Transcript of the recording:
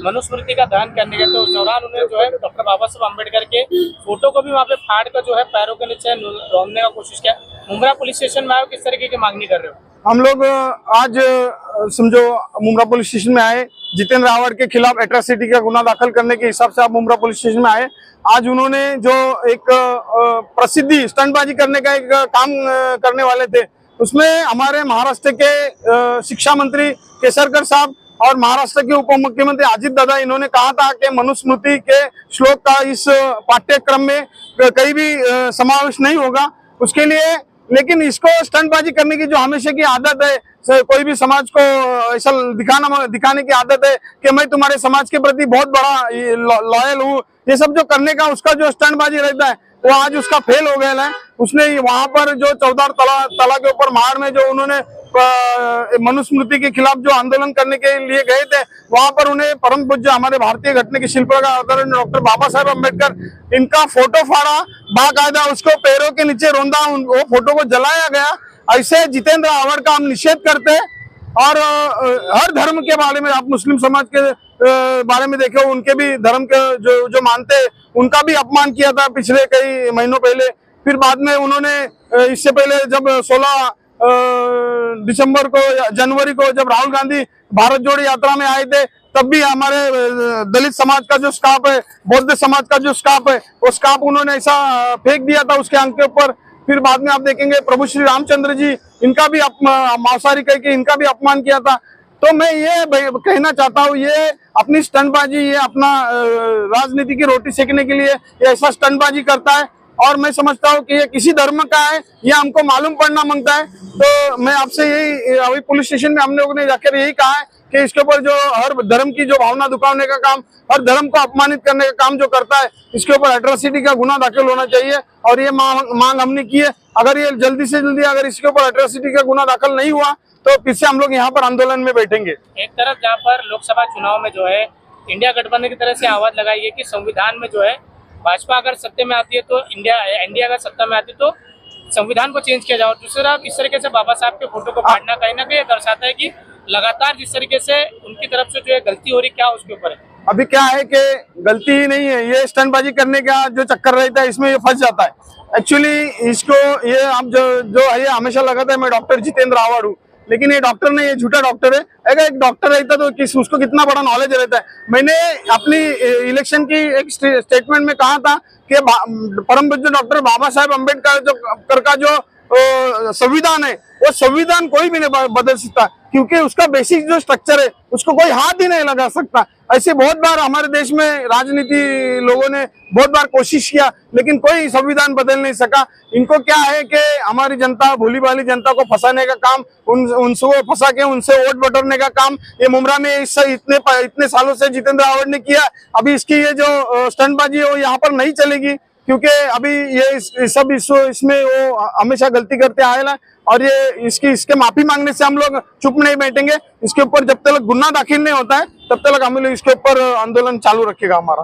मनुस्मृति का दहन करने गए तो उस दौरान उन्हें जो है डॉक्टर बाबा साहब अम्बेडकर के फोटो को भी वहाँ पे फाड़ कर जो है पैरों के नीचे रौंदने का कोशिश किया। मुंब्रा पुलिस स्टेशन में आए, किस तरीके की मांगनी कर रहे हो? हम लोग आज समझो मुंब्रा पुलिस स्टेशन में आए, जितेंद्र रावड़ के खिलाफ एट्रोसिटी का गुना दाखिल करने के हिसाब से आप मुंब्रा पुलिस स्टेशन में आए। आज उन्होंने जो एक प्रसिद्धि स्टंटबाजी करने का एक काम करने वाले थे, उसमें हमारे महाराष्ट्र के शिक्षा मंत्री केसरकर साहब और महाराष्ट्र के उप मुख्यमंत्री अजित दादा, इन्होंने कहा था कि मनुस्मृति के श्लोक का इस पाठ्यक्रम में कहीं भी समावेश नहीं होगा। उसके लिए लेकिन इसको स्टंटबाजी करने की जो हमेशा की आदत है, कोई भी समाज को ऐसा दिखाने की आदत है कि मैं तुम्हारे समाज के प्रति बहुत बड़ा लॉयल हूँ, ये सब जो करने का उसका जो स्टंटबाजी रहता है वो आज उसका फेल हो गया है। उसने वहां पर जो 14 तला के ऊपर महाड़ में जो उन्होंने मनुस्मृति के खिलाफ जो आंदोलन करने के लिए गए थे, वहां पर उन्हें परम पूज्य हमारे भारतीय घटने के शिल्पकार डॉक्टर बाबा साहेब अम्बेडकर इनका फोटो फाड़ा, बाकायदा उसको पैरों के नीचे रौंदा, वो फोटो को जलाया गया। ऐसे जितेंद्र रावड़ का हम निषेध करते हैं। और हर धर्म के बारे में, आप मुस्लिम समाज के बारे में देखो, उनके भी धर्म के जो मानते हैं उनका भी अपमान किया था पिछले कई महीनों पहले। फिर बाद में उन्होंने इससे पहले जब 16 दिसंबर को जनवरी को जब राहुल गांधी भारत जोड़ो यात्रा में आए थे, तब भी हमारे दलित समाज का जो स्कार्फ है, बौद्ध समाज का जो स्कार्फ है, वो स्कार्फ उन्होंने ऐसा फेंक दिया था उसके अंक के ऊपर। फिर बाद में आप देखेंगे प्रभु श्री रामचंद्र जी, इनका भी मांसाहारी कह के इनका भी अपमान किया था। तो मैं ये कहना चाहता हूँ, ये अपनी स्टंटबाजी, ये अपना राजनीति की रोटी सेकने के लिए ये ऐसा स्टंटबाजी करता है। और मैं समझता हूँ कि ये किसी धर्म का है, ये हमको मालूम पड़ना मांगता है। तो मैं आपसे यही, अभी पुलिस स्टेशन में हम लोगों ने जाकर यही कहा है कि इसके ऊपर जो हर धर्म की जो भावना दुखाने का काम, हर धर्म को अपमानित करने का काम जो करता है, इसके ऊपर एट्रोसिटी का गुना दाखिल होना चाहिए। और ये मांग हमने की है। अगर ये जल्दी से जल्दी अगर इसके ऊपर एट्रोसिटी का गुना दाखिल नहीं हुआ तो फिर से हम लोग यहाँ पर आंदोलन में बैठेंगे। एक तरफ जहाँ पर लोकसभा चुनाव में जो है इंडिया गठबंधन की तरह से आवाज लगाई है कि संविधान में जो है भाजपा अगर सत्ता में आती है तो इंडिया अगर सत्ता में आती है तो संविधान को चेंज किया जाए। और दूसरी तरफ इस तरीके से बाबा साहब के फोटो को फाड़ना कहीं ना कहीं दर्शाता है कि लगातार जिस तरीके से उनकी तरफ से जो है गलती हो रही, क्या उसके ऊपर है? अभी क्या है कि गलती ही नहीं है, ये स्टंटबाजी करने का जो चक्कर रहता है इसमें ये फंस जाता है। एक्चुअली इसको ये आप जो है, ये हमेशा लगाता है मैं डॉक्टर जितेंद्र रावड़ हूँ, लेकिन ये डॉक्टर नहीं, ये झूठा डॉक्टर है। अगर एक डॉक्टर रहता तो उसको कितना बड़ा नॉलेज रहता है। मैंने अपनी इलेक्शन की एक स्टेटमेंट में कहा था कि परम पूज्य डॉक्टर बाबा साहेब अम्बेडकर का जो संविधान है, वो संविधान कोई भी नहीं बदल सकता, क्योंकि उसका बेसिक जो स्ट्रक्चर है उसको कोई हाथ ही नहीं लगा सकता। ऐसे बहुत बार हमारे देश में राजनीति लोगों ने बहुत बार कोशिश किया, लेकिन कोई संविधान बदल नहीं सका। इनको क्या है कि हमारी जनता, भोली भाली जनता को फंसाने का काम, उनसे फंसा के उनसे वोट बटोरने का काम ये मुंब्रा में इतने सालों से जितेंद्र रावड़ ने किया। अभी इसकी ये जो स्टंटबाजी है वो यहाँ पर नहीं चलेगी, क्योंकि अभी ये सब इसमें वो हमेशा गलती करते आए हैं। और ये इसके माफी मांगने से हम लोग चुप नहीं बैठेंगे। इसके ऊपर जब तक गुना दाखिल नहीं होता है तब तक हम लोग इसके ऊपर आंदोलन चालू रखेगा हमारा।